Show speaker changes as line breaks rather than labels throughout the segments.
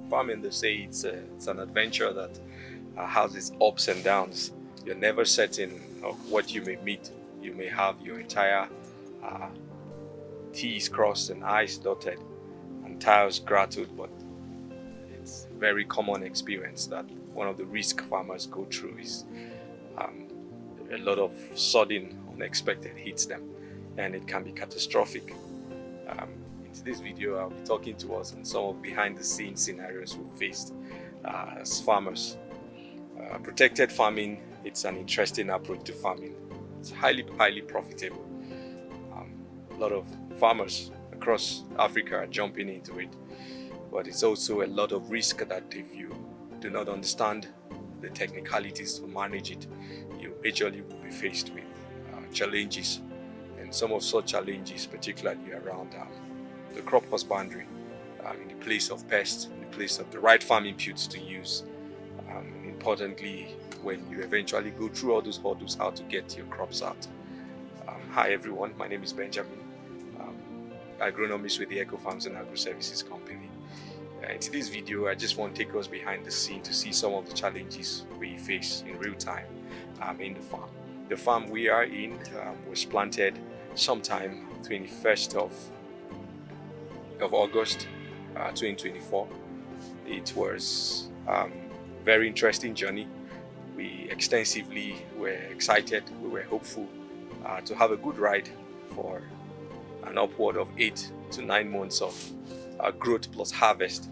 Farming, they say it's an adventure that has its ups and downs. You're never certain of what you may meet. You may have your entire T's crossed and I's dotted and T's gratitude, but it's a very common experience that one of the risk farmers go through is a lot of sudden unexpected hits them, and it can be catastrophic. In this video, I'll be talking to us on some of behind the scenes scenarios we faced as farmers. Protected farming, it's an interesting approach to farming. It's highly profitable. A lot of farmers across Africa are jumping into it, but it's also a lot of risk that if you do not understand the technicalities to manage it, you majorly will be faced with challenges. And some of such challenges, particularly around the crop husbandry, in the place of pests, in the place of the right farm inputs to use, and importantly, when you eventually go through all those hurdles, how to get your crops out. Hi everyone, my name is Benjamin, agronomist with the Eco Farms and Agro Services Company. In today's video, I just want to take us behind the scene to see some of the challenges we face in real time in the farm. The farm we are in was planted sometime 21st of August 2024. It was a very interesting journey. We extensively were excited, we were hopeful to have a good ride for an upward of 8 to 9 months of growth plus harvest.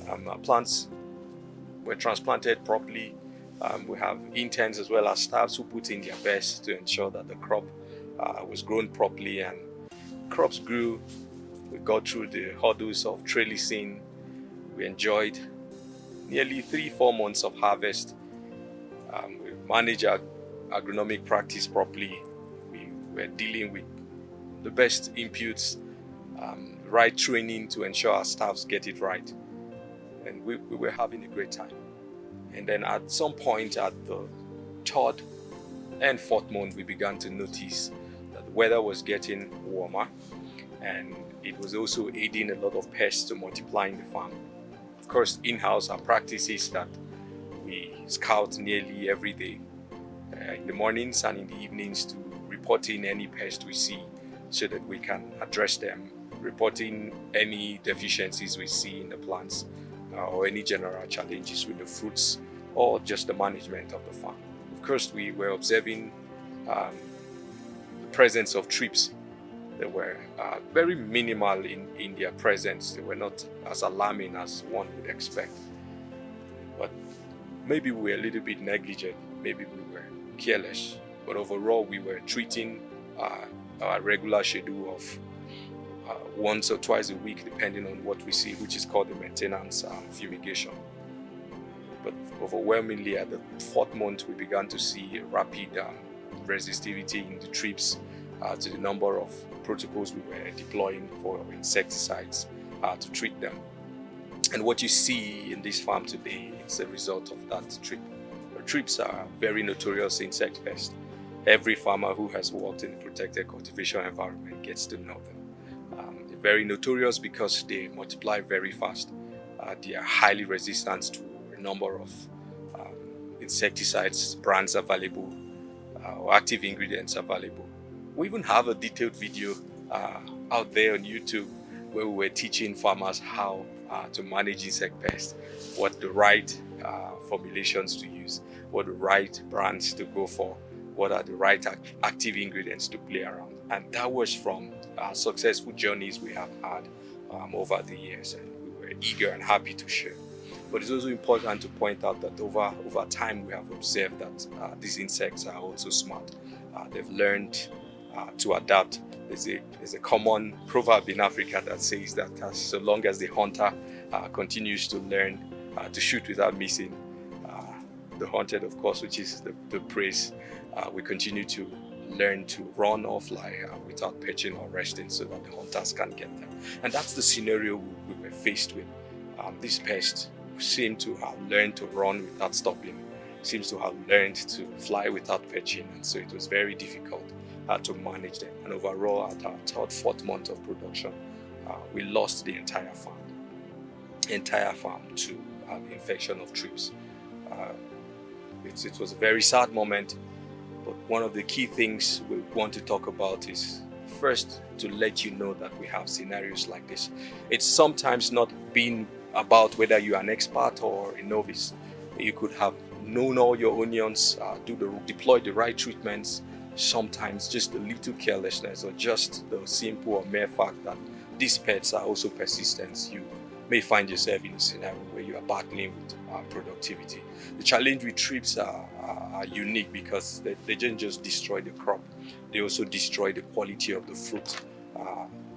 Our plants were transplanted properly. We have interns as well as staffs who put in their best to ensure that the crop was grown properly, and crops grew. We got through the hurdles of trellising. We enjoyed nearly 3-4 months of harvest. We managed our agronomic practice properly. We were dealing with the best inputs, right training to ensure our staffs get it right. And we were having a great time. And then at some point at the 3rd and 4th month, we began to notice that the weather was getting warmer, and it was also aiding a lot of pests to multiply in the farm. Of course, in-house, our practice is that we scout nearly every day in the mornings and in the evenings to report in any pest we see so that we can address them, reporting any deficiencies we see in the plants or any general challenges with the fruits or just the management of the farm. Of course, we were observing the presence of thrips. They were very minimal in their presence. They were not as alarming as one would expect. But maybe we were a little bit negligent, maybe we were careless. But overall, we were treating our regular schedule of once or twice a week, depending on what we see, which is called the maintenance fumigation. But overwhelmingly, at the 4th month, we began to see a rapid resistivity in the thrips to the number of protocols we were deploying for insecticides to treat them. And what you see in this farm today is a result of that thrip. Thrips are very notorious insect pests. Every farmer who has worked in a protected cultivation environment gets to know them. They're very notorious because they multiply very fast. They are highly resistant to a number of insecticides, brands available, or active ingredients available. We even have a detailed video out there on YouTube where we were teaching farmers how to manage insect pests, what the right formulations to use, what the right brands to go for, what are the right active ingredients to play around. And that was from successful journeys we have had over the years, and we were eager and happy to share. But it's also important to point out that over time we have observed that these insects are also smart. They've learned to adapt. There's a common proverb in Africa that says that so long as the hunter continues to learn to shoot without missing, the hunted, of course, which is the prey, we continue to learn to run or fly without perching or resting so that the hunters can get them. And that's the scenario we were faced with. These pests seem to have learned to run without stopping, seems to have learned to fly without perching, and so it was very difficult to manage them. And overall, at our 3rd, 4th month of production, we lost the entire farm. entire farm to infection of thrips. Uh, it was a very sad moment, but one of the key things we want to talk about is first to let you know that we have scenarios like this. It's sometimes not been about whether you are an expert or a novice. You could have known all your onions, deploy the right treatments. Sometimes just a little carelessness or just the simple or mere fact that these pests are also persistent. You may find yourself in a scenario where you are battling with productivity. The challenge with thrips are unique because they don't just destroy the crop, they also destroy the quality of the fruit.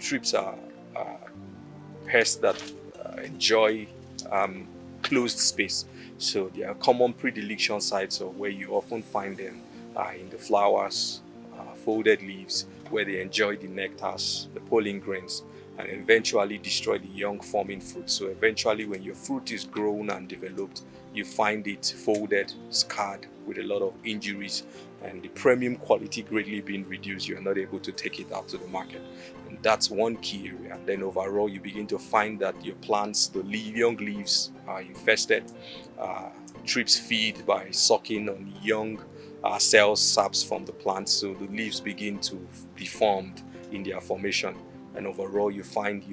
Thrips are pests that enjoy closed space, so their common predilection sites, or where you often find them, are in the flowers, folded leaves, where they enjoy the nectars, the pollen grains, and eventually destroy the young forming fruit. So eventually when your fruit is grown and developed, you find it folded, scarred, with a lot of injuries, and the premium quality greatly being reduced. You're not able to take it out to the market, and that's one key area. And then overall you begin to find that your plants, the young leaves, are infested. Thrips feed by sucking on young cells, saps from the plants, so the leaves begin to deformed in their formation, and overall you find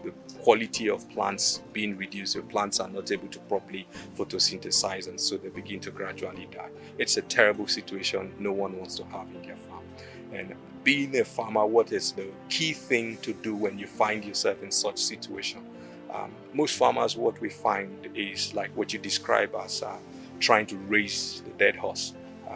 the quality of plants being reduced. Your plants are not able to properly photosynthesize, and so they begin to gradually die. It's a terrible situation no one wants to have in their farm. And being a farmer, what is the key thing to do when you find yourself in such situation? Most farmers, what we find is like what you describe as trying to raise the dead horse.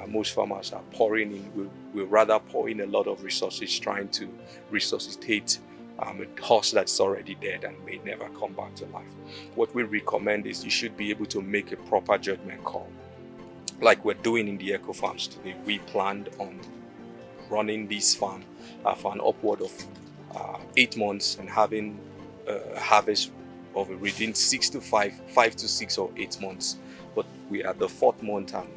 Most farmers are pouring in, will rather pour in a lot of resources trying to resuscitate a horse that's already dead and may never come back to life. What we recommend is you should be able to make a proper judgment call. Like we're doing in the eco farms today, we planned on running this farm for an upward of 8 months and having a harvest of within 5 to 6 or 8 months. But we are the 4th month and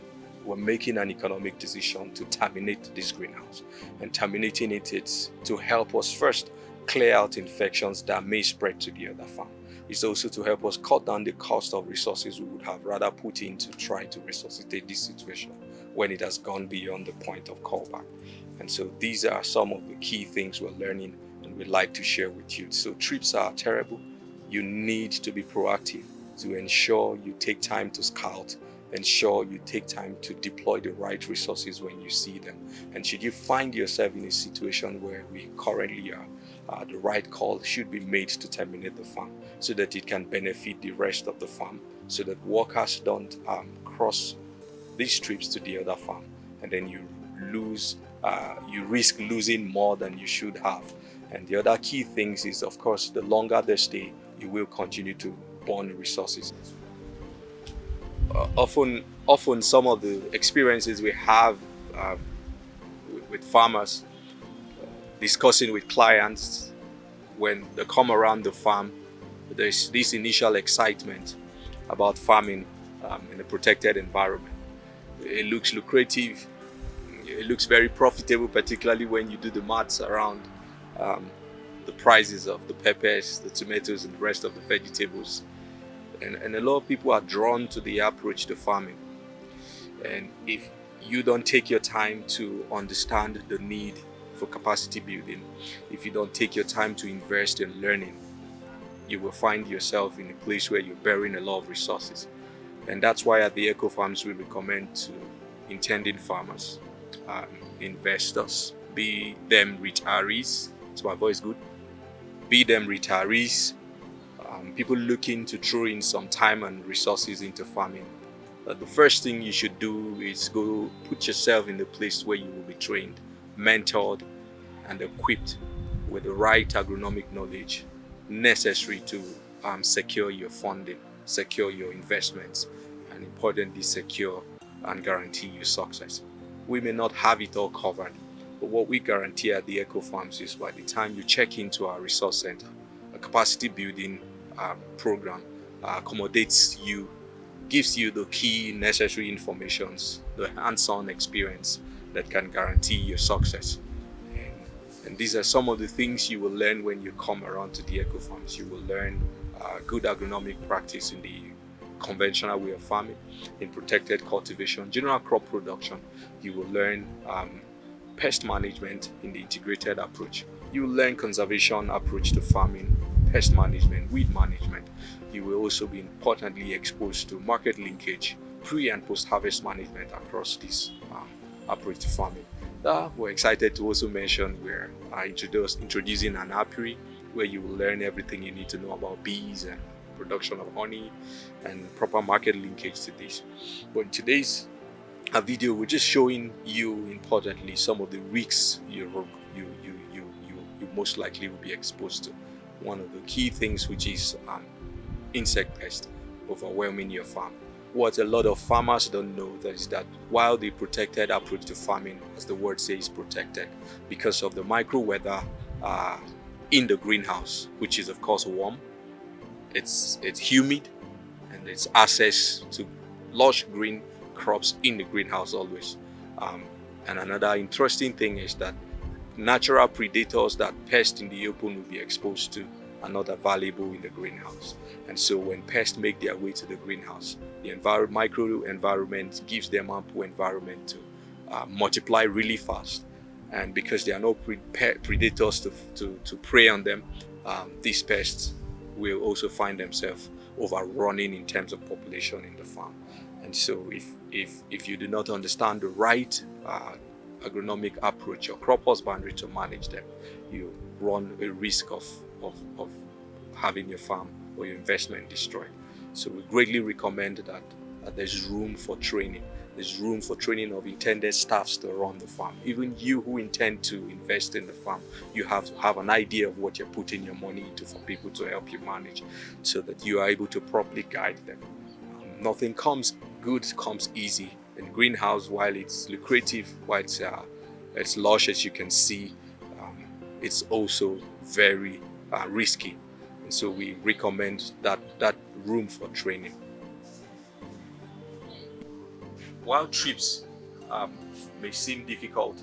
we're making an economic decision to terminate this greenhouse. And terminating it's to help us first clear out infections that may spread to the other farm. It's also to help us cut down the cost of resources we would have rather put in to try to resuscitate this situation when it has gone beyond the point of callback. And so these are some of the key things we're learning and we'd like to share with you. So thrips are terrible. You need to be proactive to ensure you take time to scout, ensure you take time to deploy the right resources when you see them. And should you find yourself in a situation where we currently are, the right call should be made to terminate the farm so that it can benefit the rest of the farm, so that workers don't cross these thrips to the other farm, and then you risk losing more than you should have. And the other key things is, of course, the longer they stay, you will continue to burn resources. Often some of the experiences we have with farmers, discussing with clients when they come around the farm, there's this initial excitement about farming in a protected environment. It looks lucrative, it looks very profitable, particularly when you do the maths around the prices of the peppers, the tomatoes, and the rest of the vegetables. And a lot of people are drawn to the approach to farming. And if you don't take your time to understand the need for capacity building, if you don't take your time to invest in learning, you will find yourself in a place where you're burying a lot of resources. And that's why at the eco farms we recommend to intending farmers, investors, be them retirees. Is my voice good? Be them retirees, people looking to throw in some time and resources into farming. The first thing you should do is go put yourself in the place where you will be trained, mentored, and equipped with the right agronomic knowledge necessary to secure your funding, secure your investments, and importantly, secure and guarantee your success. We may not have it all covered, but what we guarantee at the eco farms is by the time you check into our resource center, a capacity building program accommodates you, gives you the key necessary informations, the hands-on experience that can guarantee your success. And these are some of the things you will learn when you come around to the eco farms. You will learn good agronomic practice in the conventional way of farming, in protected cultivation, general crop production. You will learn pest management in the integrated approach. You will learn conservation approach to farming, pest management, weed management. You will also be importantly exposed to market linkage, pre and post harvest management across this approach to farming. We're excited to also mention we're introducing an apiary where you will learn everything you need to know about bees and production of honey and proper market linkage to this. But in today's video, we're just showing you importantly some of the risks you most likely will be exposed to. One of the key things, which is insect pest overwhelming your farm. What a lot of farmers don't know is that while the protected approach to farming, as the word says, protected because of the micro weather in the greenhouse, which is of course warm, it's humid, and it's access to lush green crops in the greenhouse always. And another interesting thing is that natural predators that pests in the open will be exposed to are not available in the greenhouse. And so when pests make their way to the greenhouse, the micro environment gives them ample environment to multiply really fast. And because there are no predators to prey on them, these pests will also find themselves overrunning in terms of population in the farm. And so if you do not understand the right agronomic approach or crop husbandry to manage them, you run a risk of having your farm or your investment destroyed. So we greatly recommend that there's room for training. There's room for training of intended staffs to run the farm. Even you who intend to invest in the farm, you have to have an idea of what you're putting your money into for people to help you manage, so that you are able to properly guide them. Nothing comes easy. In greenhouse, while it's lucrative, while it's lush as you can see, it's also very risky. And so we recommend that room for training. While thrips may seem difficult,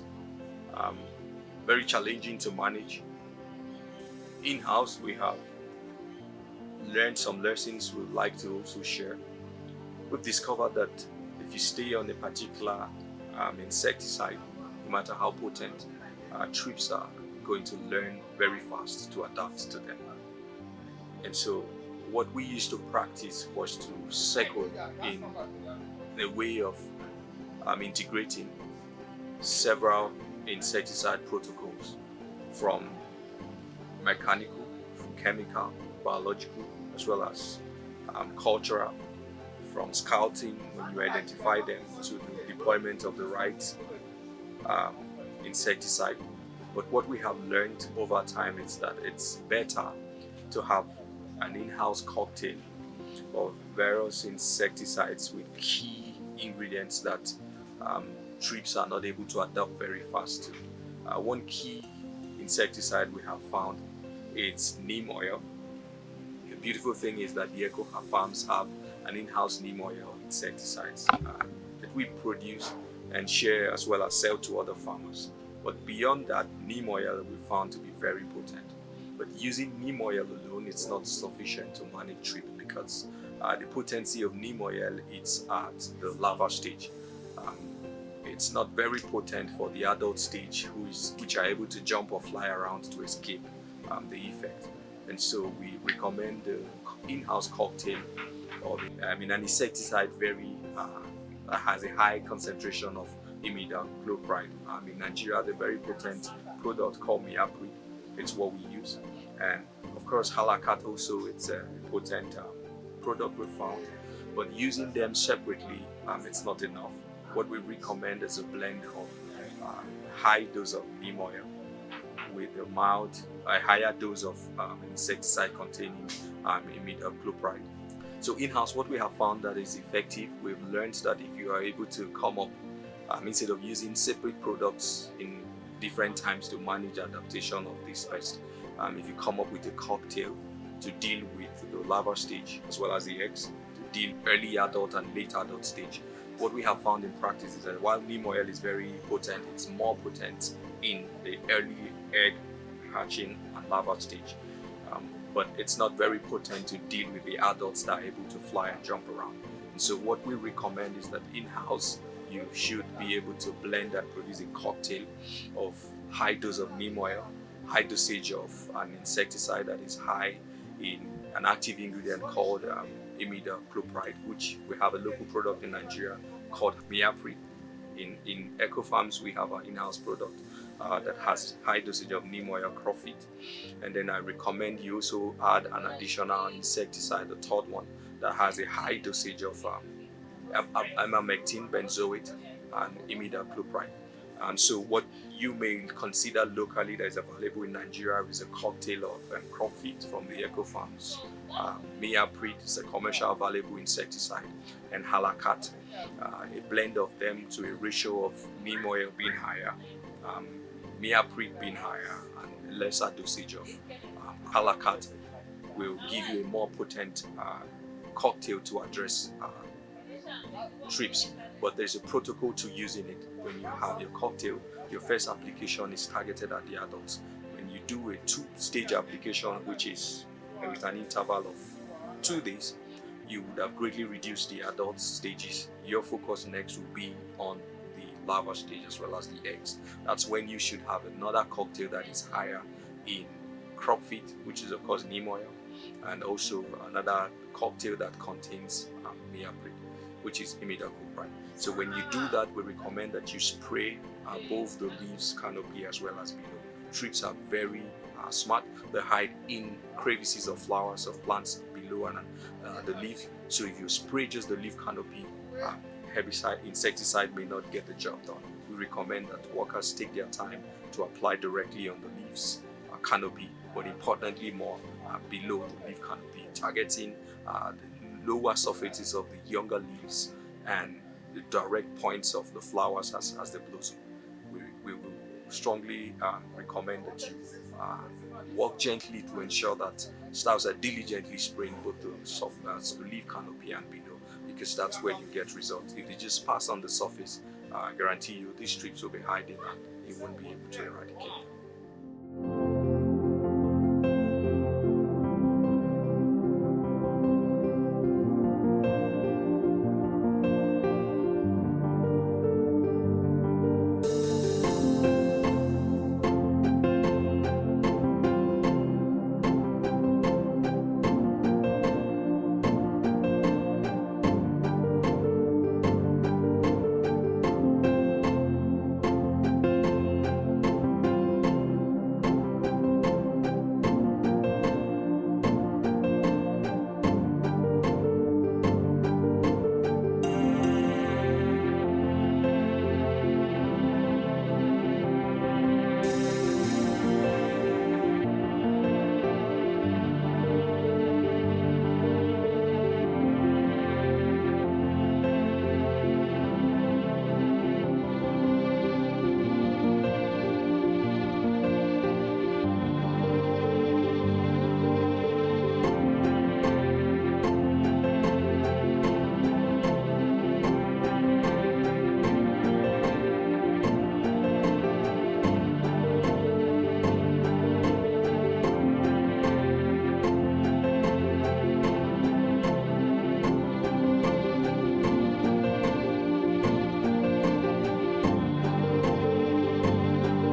very challenging to manage, in-house we have learned some lessons we'd like to also share. We've discovered that if you stay on a particular insecticide, no matter how potent, thrips are going to learn very fast to adapt to them. And so what we used to practice was to cycle in a way of integrating several insecticide protocols, from mechanical, from chemical, biological, as well as cultural, from scouting when you identify them to the deployment of the right insecticide. But what we have learned over time is that it's better to have an in-house cocktail of various insecticides with key ingredients that thrips are not able to adapt very fast to. One key insecticide we have found is neem oil. The beautiful thing is that the eco farms have an in-house neem oil insecticides that we produce and share, as well as sell to other farmers. But beyond that, neem oil we found to be very potent. But using neem oil alone, it's not sufficient to manage thrips, because the potency of neem oil is at the larva stage. It's not very potent for the adult stage, which are able to jump or fly around to escape the effect. And so we recommend the in-house cocktail of an insecticide that has a high concentration of imidacloprid. In Nigeria, the very potent product called Miapri, it's what we use. And of course, Halakat also, it's a potent product we found. But using them separately, it's not enough. What we recommend is a blend of high dose of neem oil with a higher dose of insecticide containing imidacloprid. So in-house, what we have found that is effective, we've learned that if you are able to come up, instead of using separate products in different times to manage adaptation of this pest, if you come up with a cocktail to deal with the larva stage as well as the eggs, to deal early adult and late adult stage, what we have found in practice is that while neem oil is very potent, it's more potent in the early egg hatching and larva stage. but it's not very potent to deal with the adults that are able to fly and jump around. And so what we recommend is that in-house you should be able to blend and produce a cocktail of high dose of neem oil, high dosage of an insecticide that is high in an active ingredient called imidacloprid, which we have a local product in Nigeria called Miaprid. In Eco Farms, we have our in-house product that has high dosage of neem oil crofit. And then I recommend you also add an additional insecticide, the third one, that has a high dosage of amamectin benzoate and imidacloprid. And so what you may consider locally that is available in Nigeria is a cocktail of crofit from the Eco Farms. Miaprid is a commercial available insecticide, and Halakat, a blend of them to a ratio of neem oil being higher, Miaprid being higher, and lesser dosage of Halakat will give you a more potent cocktail to address thrips. But there's a protocol to using it. When you have your cocktail, your first application is targeted at the adults. When you do a 2-stage application, which is with an interval of 2 days, you would have greatly reduced the adult stages. Your focus next will be on the larva stage as well as the eggs. That's when you should have another cocktail that is higher in crofit, which is of course neem oil, and also another cocktail that contains Miaprid, which is imidacloprid. So when you do that, we recommend that you spray above the leaves canopy as well as below. Thrips are very smart. They hide in crevices of flowers of plants below and the leaf. So if you spray just the leaf canopy, herbicide, insecticide may not get the job done. We recommend that workers take their time to apply directly on the leaves canopy, but importantly more below the leaf canopy, targeting the lower surfaces of the younger leaves and the direct points of the flowers as they blossom. We will strongly recommend that you work gently to ensure that staffs are diligently spraying both the leaf canopy and below, because that's where you get results. If they just pass on the surface, I guarantee you these thrips will be hiding and you won't be able to eradicate them.